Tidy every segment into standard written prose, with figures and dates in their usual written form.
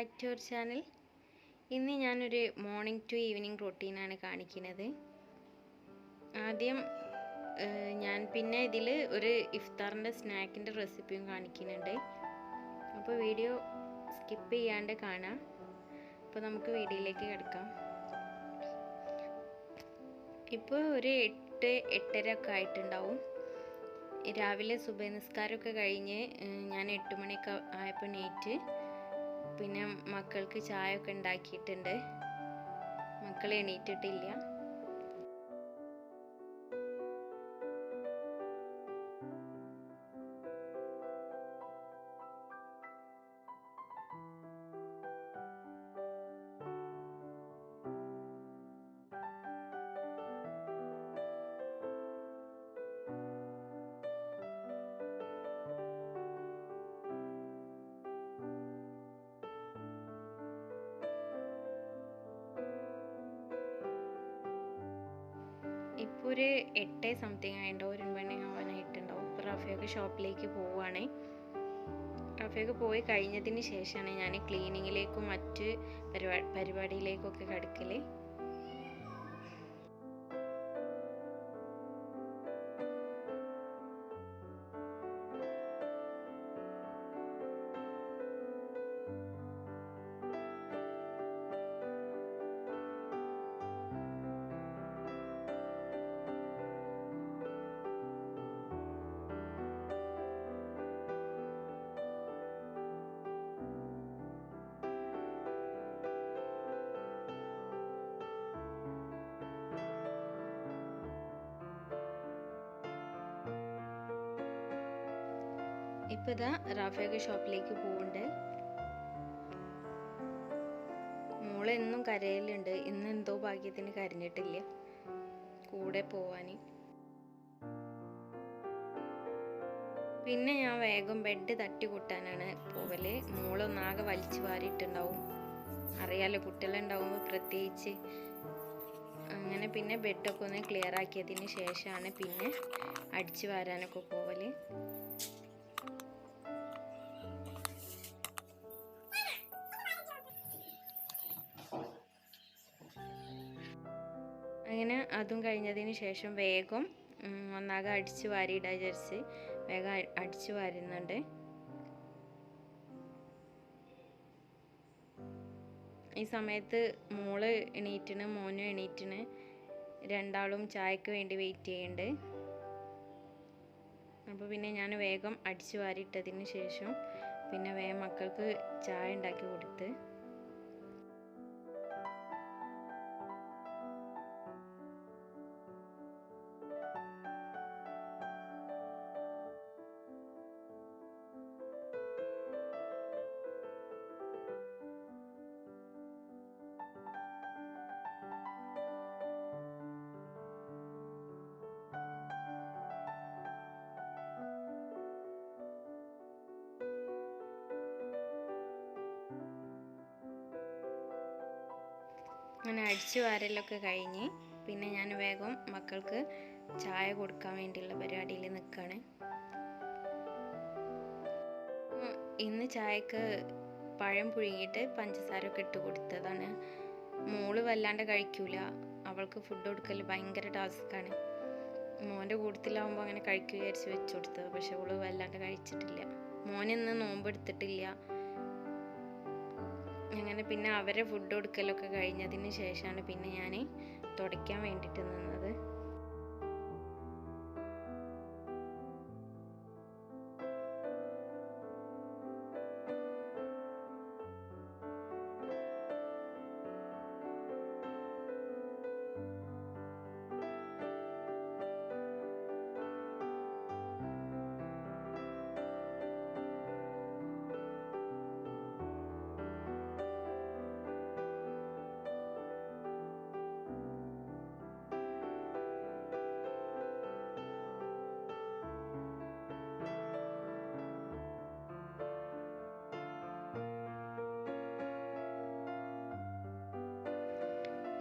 Back to our channel. ഇന്ന് ഞാനൊരു morning to evening റൊട്ടീനാണ് കാണിക്കുന്നത്. ആദ്യം പിന്നെ ഇതിൽ ഒരു ഇഫ്താറിൻ്റെ സ്നാക്കിൻ്റെ റെസിപ്പിയും കാണിക്കുന്നുണ്ട്. അപ്പോൾ വീഡിയോ സ്കിപ്പ് ചെയ്യാണ്ട് കാണാം. അപ്പോൾ നമുക്ക് വീഡിയോയിലേക്ക് കിടക്കാം. ഇപ്പോൾ ഒരു 8-8:30 ഒക്കെ ആയിട്ടുണ്ടാവും. രാവിലെ സുബഹി നിസ്കാരമൊക്കെ കഴിഞ്ഞ് ഞാൻ 8 മണിയൊക്കെ ആയപ്പോൾ എണീറ്റ് പിന്നെ മക്കൾക്ക് ചായ ഒക്കെ ഉണ്ടാക്കിയിട്ടുണ്ട്. മക്കൾ എണീറ്റിട്ടില്ല. ഇപ്പോൾ ഒരു 8 സംതിങ് ആയിട്ടുണ്ടാവും, 1 മണി ആവാനായിട്ടുണ്ടാവും. ഇപ്പോൾ റഫിയൊക്കെ ഷോപ്പിലേക്ക് പോവുകയാണ്. റഫിയൊക്കെ പോയി കഴിഞ്ഞതിന് ശേഷമാണ് ഞാൻ ക്ലീനിങ്ങിലേക്കും മറ്റ് പരിപാടിയിലേക്കൊക്കെ കിടക്കൽ. ഇപ്പോൾ ഇതാ റാഫയൊക്കെ ഷോപ്പിലേക്ക് പോകുന്നുണ്ട്. മോള് എന്നും കരയലുണ്ട്. ഇന്ന് എന്തോ ഭാഗ്യത്തിന് കരഞ്ഞിട്ടില്ല കൂടെ പോവാൻ. പിന്നെ ഞാൻ വേഗം ബെഡ് തട്ടി കൂട്ടാനാണ് പോവല്. മോളൊന്നാകെ വലിച്ചു വാരിയിട്ടുണ്ടാവും. അറിയാലോ കുട്ടികളുണ്ടാവുമ്പോൾ പ്രത്യേകിച്ച്. അങ്ങനെ പിന്നെ ബെഡൊക്കെ ഒന്ന് ക്ലിയർ ആക്കിയതിന് ശേഷമാണ് പിന്നെ അടിച്ചു വാരാനൊക്കെ പോവല്. അങ്ങനെ അതും കഴിഞ്ഞതിന് ശേഷം വേഗം ഒന്നാകെ അടിച്ചു വാരിയിടാൻ വിചാരിച്ച് വേഗം അടിച്ചു വാരുന്നുണ്ട്. ഈ സമയത്ത് മോള് എണീറ്റിന്, മോനും എണീറ്റിന്. രണ്ടാളും ചായക്ക് വേണ്ടി വെയിറ്റ് ചെയ്യുന്നുണ്ട്. അപ്പോൾ പിന്നെ ഞാൻ വേഗം അടിച്ചു വാരിയിട്ടതിന് ശേഷം പിന്നെ വേഗം മക്കൾക്ക് ചായ ഉണ്ടാക്കി കൊടുത്ത്. അങ്ങനെ അടിച്ചു വാരലൊക്കെ കഴിഞ്ഞ് പിന്നെ ഞാൻ വേഗം മക്കൾക്ക് ചായ കൊടുക്കാൻ വേണ്ടിയുള്ള പരിപാടിയിൽ നിൽക്കുകയാണ്. ഇന്ന് ചായക്ക് പഴം പുഴുങ്ങിയിട്ട് പഞ്ചസാരയൊക്കെ ഇട്ട് കൊടുത്തതാണ്. മോള് വല്ലാണ്ട് കഴിക്കൂല. അവൾക്ക് ഫുഡ് കൊടുക്കൽ ഭയങ്കര ടാസ്ക്കാണ്. മോൻ്റെ കൂട്ടത്തിലാവുമ്പോൾ അങ്ങനെ കഴിക്കുക വിചാരിച്ച് വെച്ച് കൊടുത്തത്. പക്ഷെ അവള് വല്ലാണ്ട് കഴിച്ചിട്ടില്ല. മോനിന്ന് നോമ്പെടുത്തിട്ടില്ല. അങ്ങനെ പിന്നെ അവരെ ഫുഡ് കൊടുക്കലൊക്കെ കഴിഞ്ഞതിന് ശേഷമാണ് പിന്നെ ഞാൻ തുടയ്ക്കാൻ വേണ്ടിയിട്ട് നിന്നത്.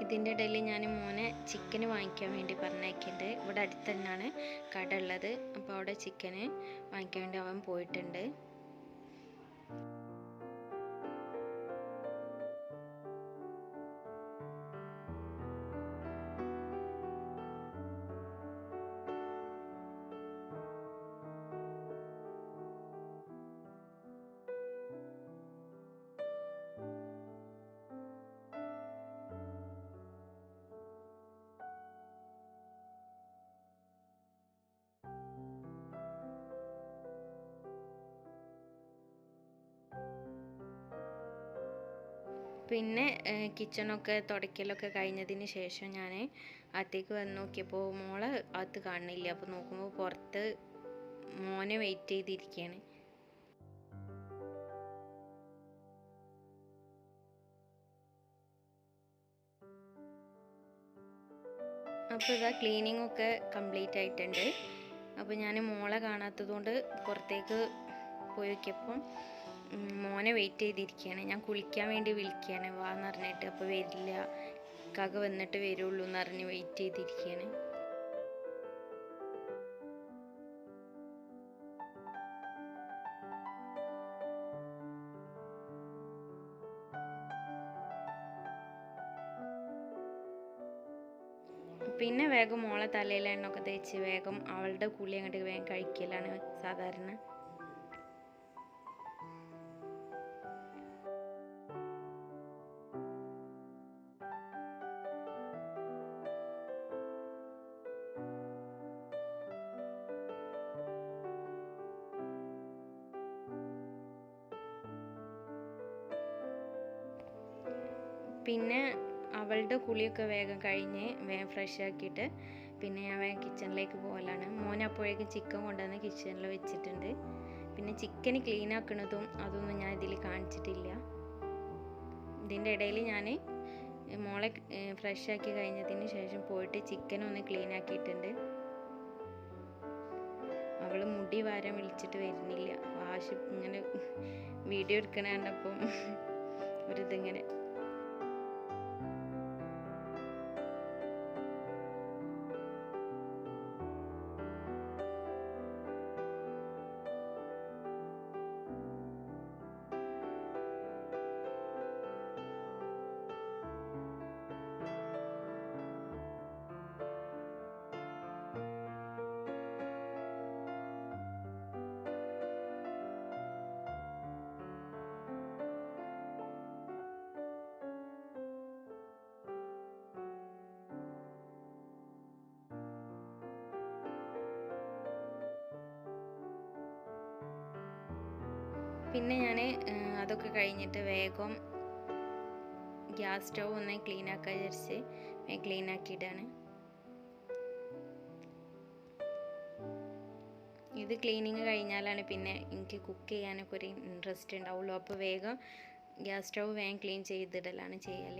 ഇതിൻ്റെ ഇടയിൽ ഞാൻ മോനെ ചിക്കന് വാങ്ങിക്കാൻ വേണ്ടി പറഞ്ഞയക്കുന്നുണ്ട്. ഇവിടെ അടുത്ത് തന്നെയാണ് കട ഉള്ളത്. അപ്പോൾ അവിടെ ചിക്കന് വാങ്ങിക്കാൻ വേണ്ടി അവൻ പോയിട്ടുണ്ട്. പിന്നെ കിച്ചണൊക്കെ തുടയ്ക്കലൊക്കെ കഴിഞ്ഞതിന് ശേഷം ഞാൻ അകത്തേക്ക് വന്ന് നോക്കിയപ്പോൾ മോളെ അകത്ത് കാണുന്നില്ല. അപ്പോൾ നോക്കുമ്പോൾ പുറത്ത് മോനെ വെയിറ്റ് ചെയ്തിരിക്കുകയാണ്. അപ്പോൾ ഇതാ ക്ലീനിങ് ഒക്കെ കംപ്ലീറ്റ് ആയിട്ടുണ്ട്. അപ്പോൾ ഞാൻ മോളെ കാണാത്തത് കൊണ്ട് പുറത്തേക്ക് പോയി നോക്കിയപ്പം മോനെ വെയിറ്റ് ചെയ്തിരിക്കുകയാണ്. ഞാൻ കുളിക്കാൻ വേണ്ടി വിളിക്കുകയാണ് വാന്ന് പറഞ്ഞിട്ട്. അപ്പോൾ വരില്ല, കക വന്നിട്ട് വരുള്ളൂ എന്ന് പറഞ്ഞ് വെയിറ്റ് ചെയ്തിരിക്കുകയാണ്. പിന്നെ വേഗം മോളെ തലയിൽ എണ്ണൊക്കെ തേച്ച് വേഗം അവളുടെ കുളി അങ്ങോട്ട് വേഗം കഴിക്കലാണ് സാധാരണ. പിന്നെ അവളുടെ കുളിയൊക്കെ വേഗം കഴിഞ്ഞ് വേഗം ഫ്രഷ് ആക്കിയിട്ട് പിന്നെ ഞാൻ വേഗം കിച്ചണിലേക്ക് പോകലാണ്. മോൻ അപ്പോഴേക്കും ചിക്കൻ കൊണ്ടുവന്ന് കിച്ചണിൽ വെച്ചിട്ടുണ്ട്. പിന്നെ ചിക്കൻ ക്ലീൻ ആക്കുന്നതും അതൊന്നും ഞാൻ ഇതിൽ കാണിച്ചിട്ടില്ല. ഇതിൻ്റെ ഇടയിൽ ഞാൻ മോളെ ഫ്രഷ് ആക്കി കഴിഞ്ഞതിന് ശേഷം പോയിട്ട് ചിക്കൻ ഒന്ന് ക്ലീൻ ആക്കിയിട്ടുണ്ട്. അവൾ മുടി വാരാൻ വിളിച്ചിട്ട് വരുന്നില്ല. വാശി ഇങ്ങനെ വീഡിയോ എടുക്കണ കണ്ടപ്പം ഒരിതിങ്ങനെ. പിന്നെ ഞാൻ അതൊക്കെ കഴിഞ്ഞിട്ട് വേഗം ഗ്യാസ് സ്റ്റവ് ഒന്ന് ക്ലീൻ ആക്കാൻ വിചാരിച്ച് ക്ലീൻ ആക്കിയിട്ടാണ്. ഇത് ക്ലീനിങ് കഴിഞ്ഞാലാണ് പിന്നെ എനിക്ക് കുക്ക് ചെയ്യാനൊക്കെ ഒരു ഇൻട്രസ്റ്റ് ഉണ്ടാവുള്ളൂ. അപ്പോൾ വേഗം ഗ്യാസ് സ്റ്റവ് വേഗം ക്ലീൻ ചെയ്തിടലാണ് ചെയ്യൽ.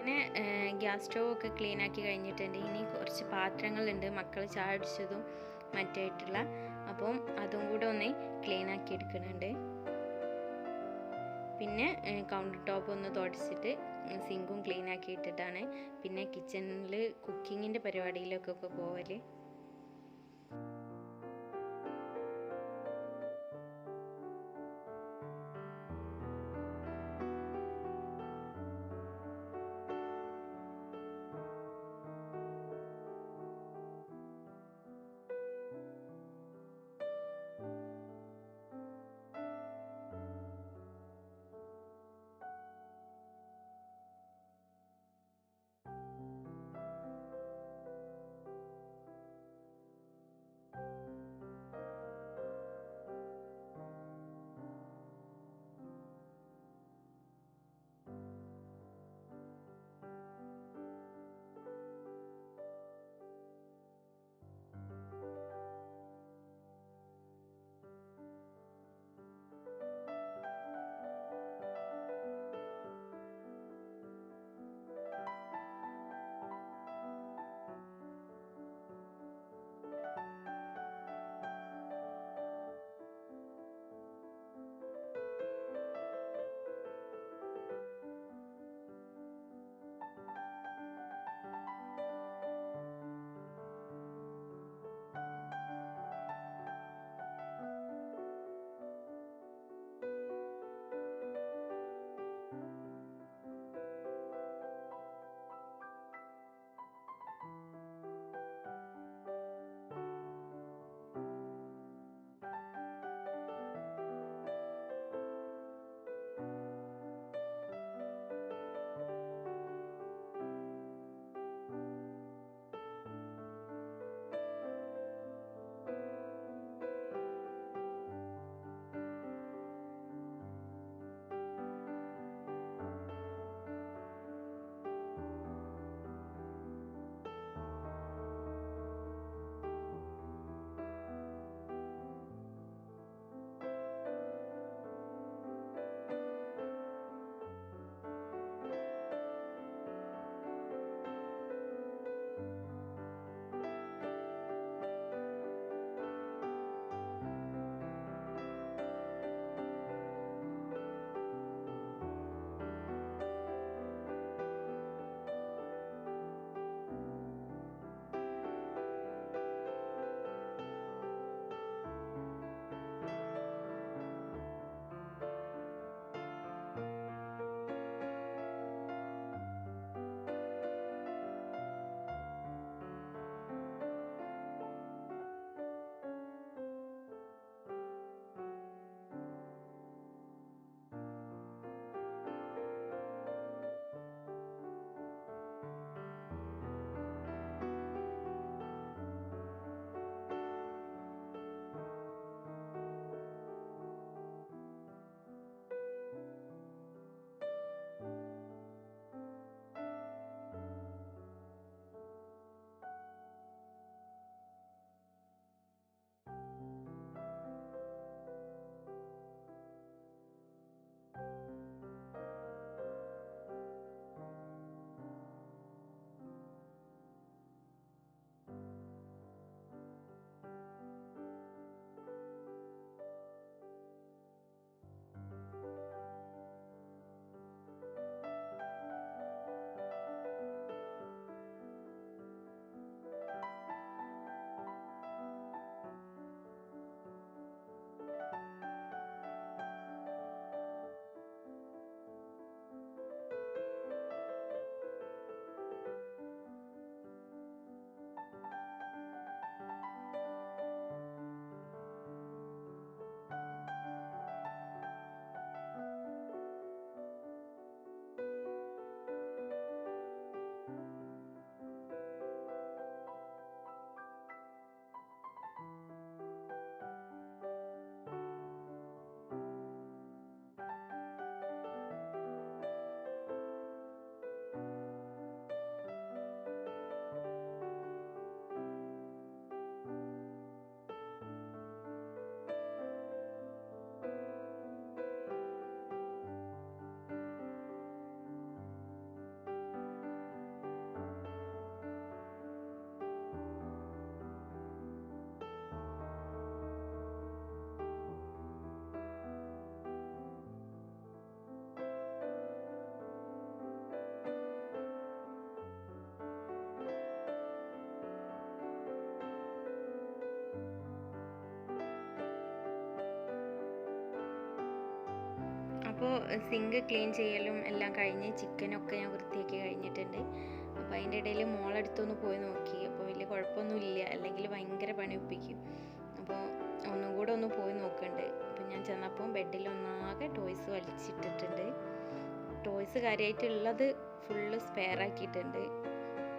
അങ്ങനെ ഗ്യാസ് സ്റ്റവ് ഒക്കെ ക്ലീൻ ആക്കി കഴിഞ്ഞിട്ടുണ്ട്. ഇനി കുറച്ച് പാത്രങ്ങളുണ്ട് മക്കൾ ചായ അടിച്ചതും മറ്റായിട്ടുള്ള, അപ്പം അതും കൂടെ ഒന്ന് ക്ലീൻ ആക്കി എടുക്കുന്നുണ്ട്. പിന്നെ കൗണ്ടർ ടോപ്പ് ഒന്ന് തുടച്ചിട്ട് സിങ്കും ക്ലീൻ ആക്കി ഇട്ടിട്ടാണ് പിന്നെ കിച്ചണിൽ കുക്കിങ്ങിൻ്റെ പരിപാടിയിലൊക്കെ പോവൽ. അപ്പോൾ സിങ്ക് ക്ലീൻ ചെയ്യലും എല്ലാം കഴിഞ്ഞ് ചിക്കനൊക്കെ ഞാൻ വൃത്തിയാക്കി കഴിഞ്ഞിട്ടുണ്ട്. അപ്പോൾ അതിൻ്റെ ഇടയിൽ മോളടുത്തൊന്ന് പോയി നോക്കി. അപ്പോൾ വലിയ കുഴപ്പമൊന്നുമില്ല, അല്ലെങ്കിൽ ഭയങ്കര പണി ഒപ്പിക്കും. അപ്പോൾ ഒന്നും കൂടെ ഒന്ന് പോയി നോക്കുന്നുണ്ട്. അപ്പോൾ ഞാൻ ചെന്നപ്പോൾ ബെഡിൽ ഒന്നാകെ ടോയ്സ് വലിച്ചിട്ടിട്ടുണ്ട്. ടോയ്സ് കാര്യമായിട്ടുള്ളത് ഫുള്ള് സ്പെയർ ആക്കിയിട്ടുണ്ട്.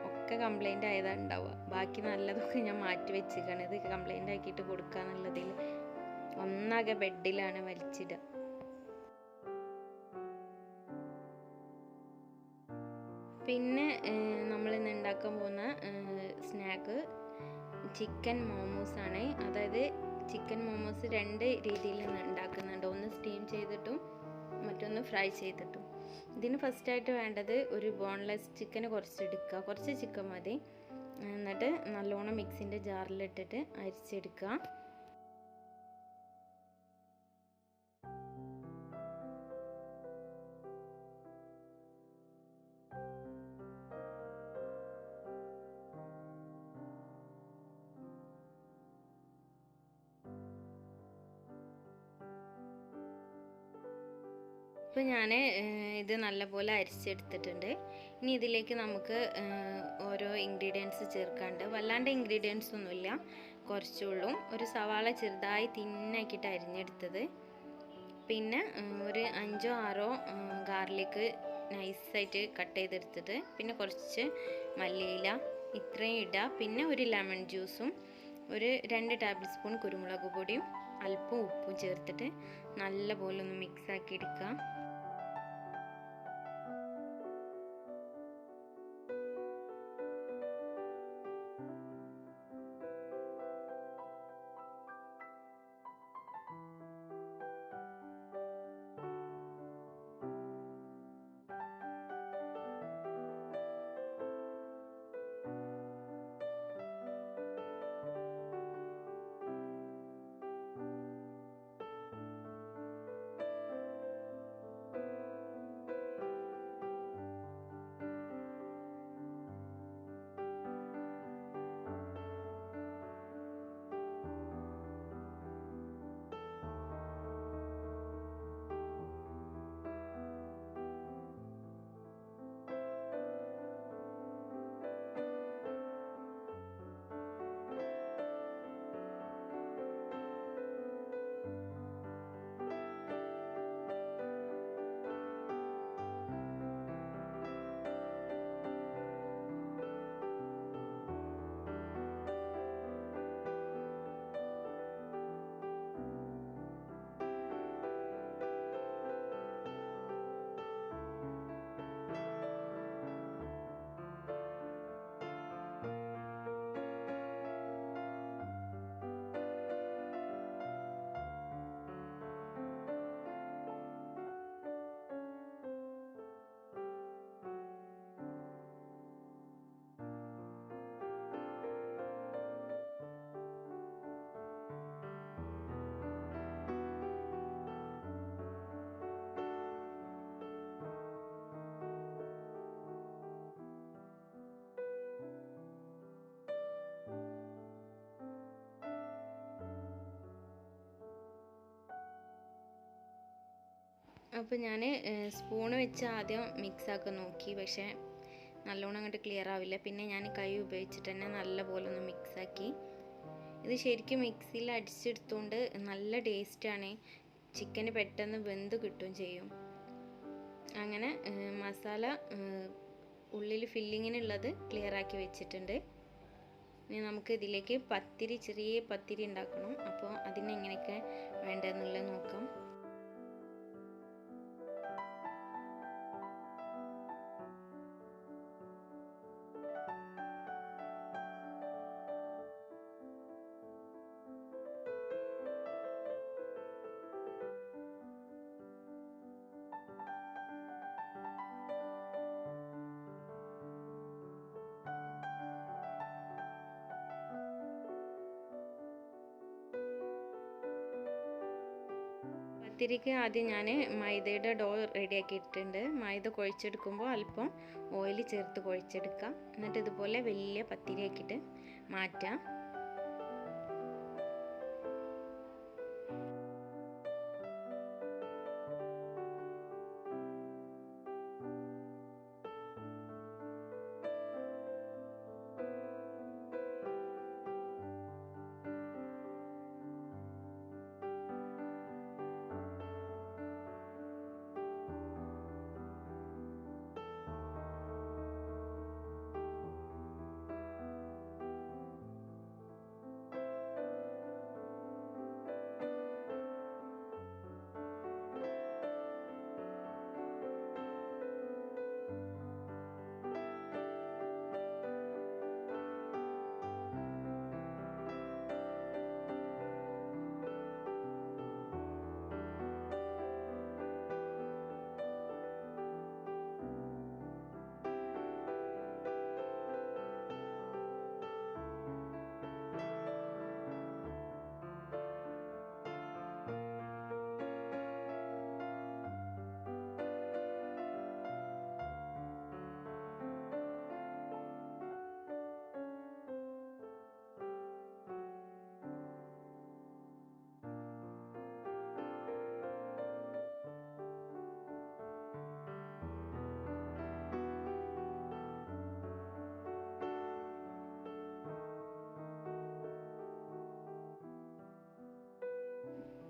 ഒക്കെ കംപ്ലൈൻ്റ് ആയതാണ് ഉണ്ടാവുക. ബാക്കി നല്ലതൊക്കെ ഞാൻ മാറ്റി വെച്ചിരിക്കുകയാണ്. ഇത് കംപ്ലൈൻ്റ് ആക്കിയിട്ട് കൊടുക്കാന്നുള്ളതിൽ ഒന്നാകെ ബെഡിലാണ് വലിച്ചിടുക. പിന്നെ നമ്മളിന്ന് ഉണ്ടാക്കാൻ പോകുന്ന സ്നാക്ക് ചിക്കൻ മോമോസാണ്. അതായത് ചിക്കൻ മോമോസ് 2 രീതിയിൽ ഉണ്ടാക്കുന്നുണ്ട്. ഒന്ന് സ്റ്റീം ചെയ്തിട്ടും മറ്റൊന്ന് ഫ്രൈ ചെയ്തിട്ടും. ഇതിന് ഫസ്റ്റായിട്ട് വേണ്ടത് ഒരു ബോൺലെസ് ചിക്കൻ കുറച്ചെടുക്കുക, കുറച്ച് ചിക്കൻ മതി. എന്നിട്ട് നല്ലോണം മിക്സിൻ്റെ ജാറിലിട്ടിട്ട് അരിച്ചെടുക്കുക. ഇപ്പോൾ ഞാൻ ഇത് നല്ലപോലെ അരിച്ചെടുത്തിട്ടുണ്ട്. ഇനി ഇതിലേക്ക് നമുക്ക് ഓരോ ഇൻഗ്രീഡിയൻസ് ചേർക്കാണ്ട്. വല്ലാണ്ട് ഇൻഗ്രീഡിയൻസ് ഒന്നുമില്ല, കുറച്ചുള്ളൂ. ഒരു സവാള ചെറുതായി തിന്നാക്കിയിട്ട് അരിഞ്ഞെടുത്തത്, പിന്നെ ഒരു 5 6 ഗാർലിക്ക് നൈസായിട്ട് കട്ട് ചെയ്തെടുത്തത്, പിന്നെ കുറച്ച് മല്ലിയില, ഇത്രയും ഇടുക. പിന്നെ ഒരു ലെമൺ ജ്യൂസും ഒരു 2 ടേബിൾ സ്പൂൺ കുരുമുളക് പൊടിയും അല്പം ഉപ്പും ചേർത്തിട്ട് നല്ലപോലെ ഒന്ന് മിക്സ് ആക്കി എടുക്കുക. അപ്പോൾ ഞാൻ സ്പൂണ് വെച്ച് ആദ്യം മിക്സാക്കി നോക്കി, പക്ഷേ നല്ലോണം അങ്ങോട്ട് ക്ലിയർ ആവില്ല. പിന്നെ ഞാൻ കൈ ഉപയോഗിച്ചിട്ട് തന്നെ നല്ലപോലെ ഒന്ന് മിക്സാക്കി. ഇത് ശരിക്കും മിക്സിയിൽ അടിച്ചെടുത്തുകൊണ്ട് നല്ല ടേസ്റ്റാണ്. ചിക്കന് പെട്ടെന്ന് വെന്ത് കിട്ടുകയും ചെയ്യും. അങ്ങനെ മസാല ഉള്ളിൽ ഫില്ലിങ്ങിനുള്ളത് ക്ലിയർ ആക്കി വെച്ചിട്ടുണ്ട്. ഇനി നമുക്ക് ഇതിലേക്ക് പത്തിരി, ചെറിയ പത്തിരി ഉണ്ടാക്കണം. അപ്പോൾ അതിനെങ്ങനെയൊക്കെ വേണ്ടതെന്നുള്ളത് നോക്കാം. പത്തിരിക്ക് ആദ്യം ഞാൻ മൈദയുടെ ഡോ റെഡിയാക്കിയിട്ടുണ്ട്. മൈദ കുഴച്ചെടുക്കുമ്പോൾ അല്പം ഓയിൽ ചേർത്ത് കുഴച്ചെടുക്കാം. എന്നിട്ട് ഇതുപോലെ വലിയ പത്തിരിയാക്കിയിട്ട് മാറ്റാം.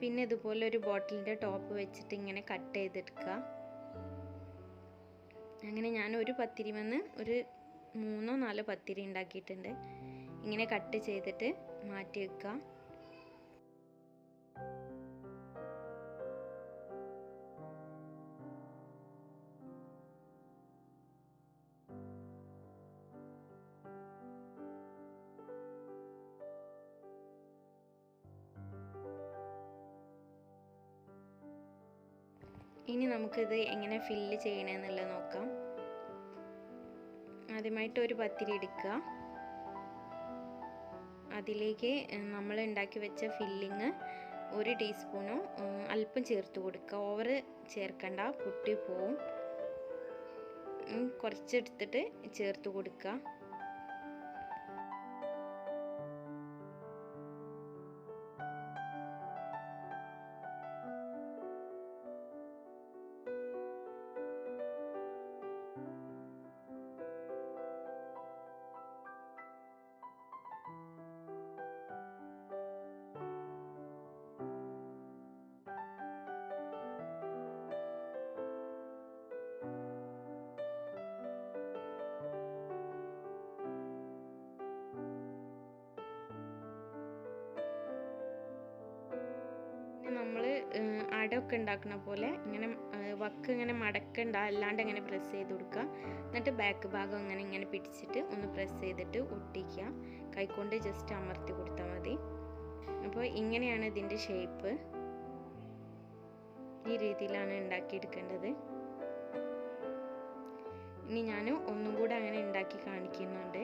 പിന്നെ ഇതുപോലെ ഒരു ബോട്ടിലിൻ്റെ ടോപ്പ് വെച്ചിട്ട് ഇങ്ങനെ കട്ട് ചെയ്തെടുക്കുക. അങ്ങനെ ഞാൻ ഒരു പത്തിരിമെന്ന് ഒരു 3-4 പത്തിരി ഉണ്ടാക്കിയിട്ടുണ്ട്. ഇങ്ങനെ കട്ട് ചെയ്തിട്ട് മാറ്റി വെക്കുക. ഇനി നമുക്കിത് എങ്ങനെ ഫില്ല് ചെയ്യണമെന്നുള്ളത് നോക്കാം. ആദ്യമായിട്ട് ഒരു പത്തിരി എടുക്കുക. അതിലേക്ക് നമ്മൾ ഉണ്ടാക്കി വെച്ച ഫില്ലിങ് 1 ടീസ്പൂണോ അല്പം ചേർത്ത് കൊടുക്കുക. ഓവർ ചേർക്കണ്ട, പൊട്ടി പോവും. കുറച്ചെടുത്തിട്ട് ചേർത്ത് കൊടുക്കുക. നമ്മൾ അടയൊക്കെ ഉണ്ടാക്കുന്ന പോലെ ഇങ്ങനെ വക്ക് ഇങ്ങനെ മടക്കണ്ട, അല്ലാണ്ട് ഇങ്ങനെ പ്രസ് ചെയ്ത് കൊടുക്കുക. എന്നിട്ട് ബാക്ക് ഭാഗം ഇങ്ങനെ പിടിച്ചിട്ട് ഒന്ന് പ്രസ് ചെയ്തിട്ട് ഒട്ടിക്കുക. കൈകൊണ്ട് ജസ്റ്റ് അമർത്തി കൊടുത്താൽ മതി. അപ്പോൾ ഇങ്ങനെയാണ് ഇതിൻ്റെ ഷേപ്പ്. ഈ രീതിയിലാണ് ഉണ്ടാക്കിയെടുക്കേണ്ടത്. ഇനി ഞാൻ ഒന്നും കൂടെ അങ്ങനെ ഉണ്ടാക്കി കാണിക്കുന്നുണ്ട്.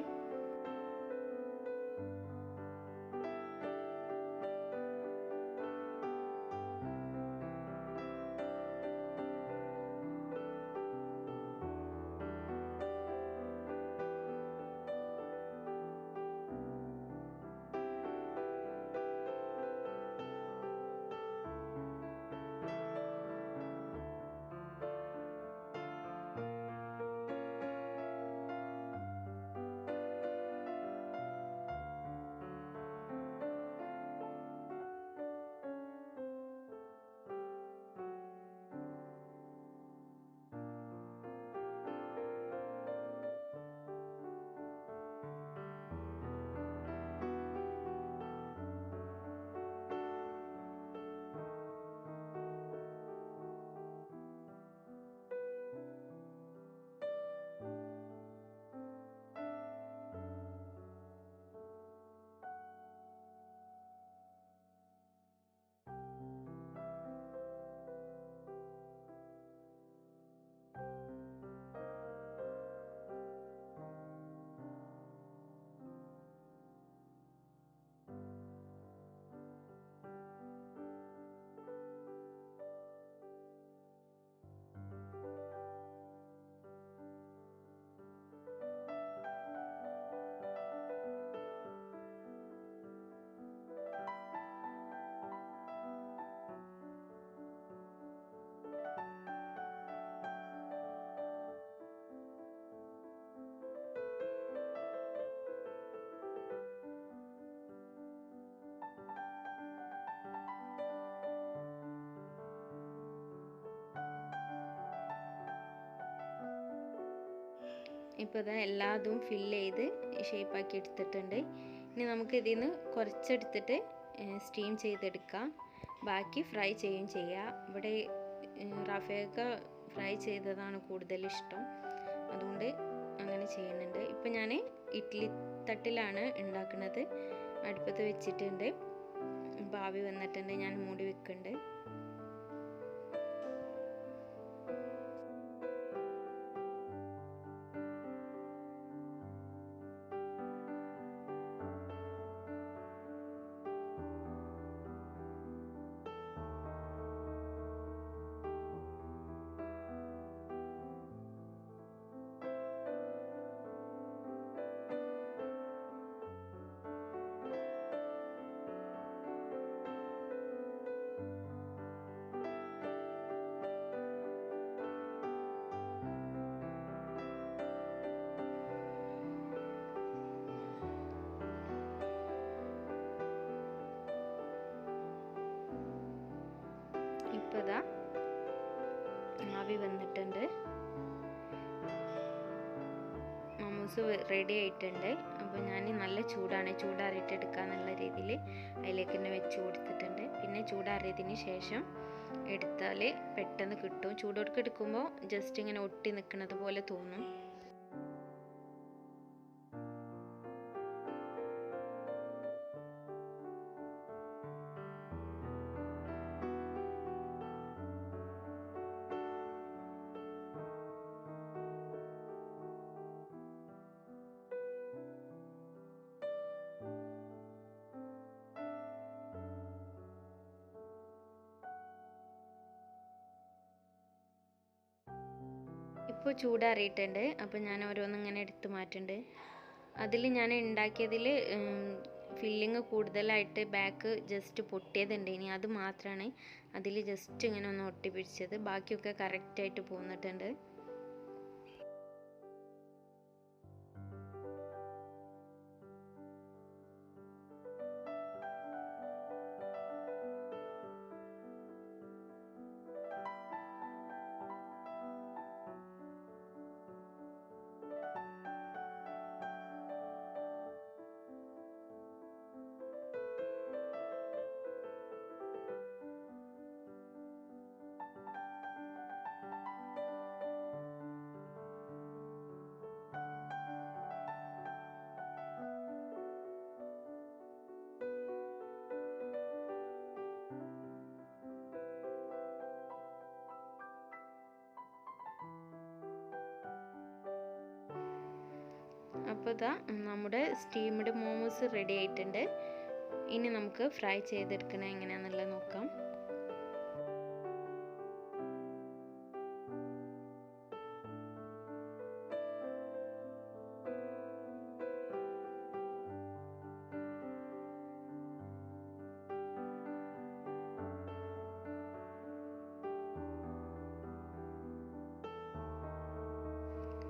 ഇപ്പോൾ ഇത് എല്ലാതും ഫില്ല് ചെയ്ത് ഷേപ്പാക്കി എടുത്തിട്ടുണ്ട്. ഇനി നമുക്ക് ഇതിൽ നിന്ന് കുറച്ചെടുത്തിട്ട് സ്റ്റീം ചെയ്തെടുക്കാം. ബാക്കി ഫ്രൈ ചെയ്യുകയും ചെയ്യാം. ഇവിടെ റഫയൊക്കെ ഫ്രൈ ചെയ്തതാണ് കൂടുതൽ ഇഷ്ടം, അതുകൊണ്ട് അങ്ങനെ ചെയ്യുന്നുണ്ട്. ഇപ്പം ഞാൻ ഇഡ്ഡലി തട്ടിലാണ് ഉണ്ടാക്കുന്നത്. അടുപ്പത്ത് വെച്ചിട്ടുണ്ട്, ആവി വന്നിട്ടുണ്ട്. ഞാൻ മൂടി വെക്കുന്നുണ്ട്. ആവി വന്നിട്ടുണ്ട്. മോമോസ് റെഡി ആയിട്ടുണ്ട്. അപ്പോൾ ഞാൻ നല്ല ചൂടാണ്, ചൂടാറിയിട്ട് എടുക്കാന്നുള്ള രീതിയിൽ അതിലേക്ക് തന്നെ വെച്ച് കൊടുത്തിട്ടുണ്ട്. പിന്നെ ചൂടാറിയതിന് ശേഷം എടുത്താൽ പെട്ടെന്ന് കിട്ടും. ചൂടോടെ എടുക്കുമ്പോൾ ജസ്റ്റ് ഇങ്ങനെ ഒട്ടി നിൽക്കുന്നത് പോലെ തോന്നും. ഇപ്പോൾ ചൂടാറിയിട്ടുണ്ട്. അപ്പോൾ ഞാൻ ഓരോന്നിങ്ങനെ എടുത്ത് മാറ്റുന്നുണ്ട്. അതിൽ ഞാൻ ഉണ്ടാക്കിയതിൽ ഫില്ലിങ് കൂടുതലായിട്ട് ബാക്ക് ജസ്റ്റ് പൊട്ടിയതുണ്ട്. ഇനി അത് മാത്രമാണ് അതിൽ ജസ്റ്റ് ഇങ്ങനെ ഒന്ന് ഒട്ടിപ്പിടിച്ചത്. ബാക്കിയൊക്കെ കറക്റ്റായിട്ട് പോന്നിട്ടുണ്ട്. അപ്പോൾ ഇതാ നമ്മുടെ സ്റ്റീംഡ് മോമോസ് റെഡി ആയിട്ടുണ്ട്. ഇനി നമുക്ക് ഫ്രൈ ചെയ്തെടുക്കണം എങ്ങനെയാണെന്നുള്ളത് നോക്കാം.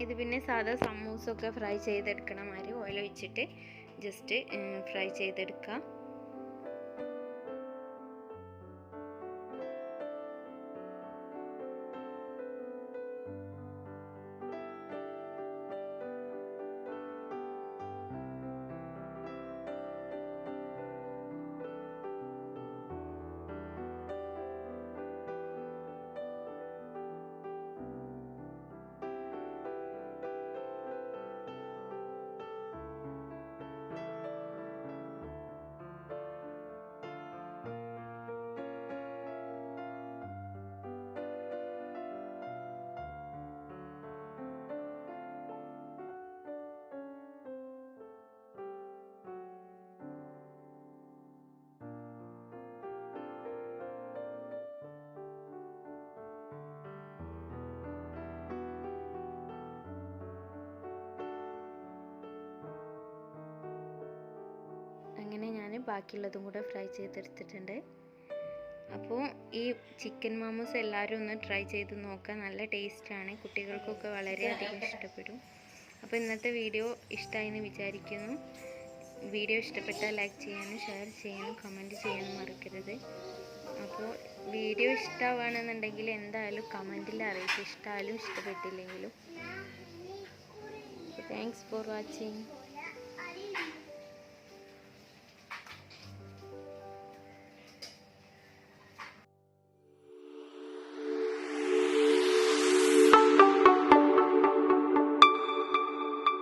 ഇത് പിന്നെ സാധാ സമൂസൊക്കെ ഫ്രൈ ചെയ്തെടുക്കണ മാതിരി ഓയിൽ ഒഴിച്ചിട്ട് ജസ്റ്റ് ഫ്രൈ ചെയ്തെടുക്കാം. അങ്ങനെ ഞാൻ ബാക്കിയുള്ളതും കൂടെ ഫ്രൈ ചെയ്തെടുത്തിട്ടുണ്ട്. അപ്പോൾ ഈ ചിക്കൻ മോമോസ് എല്ലാവരും ഒന്ന് ട്രൈ ചെയ്ത് നോക്കുക. നല്ല ടേസ്റ്റാണ്, കുട്ടികൾക്കൊക്കെ വളരെയധികം ഇഷ്ടപ്പെടും. അപ്പോൾ ഇന്നത്തെ വീഡിയോ ഇഷ്ടമായെന്ന് വിചാരിക്കുന്നു. വീഡിയോ ഇഷ്ടപ്പെട്ടാൽ ലൈക്ക് ചെയ്യാനും ഷെയർ ചെയ്യാനും കമൻറ്റ് ചെയ്യാനും മറക്കരുത്. അപ്പോൾ വീഡിയോ ഇഷ്ടമാണെന്നുണ്ടെങ്കിൽ എന്തായാലും കമൻറ്റിൽ അറിയിക്കുക, ഇഷ്ടമായാലും ഇഷ്ടപ്പെട്ടില്ലെങ്കിലും. Thanks for watching.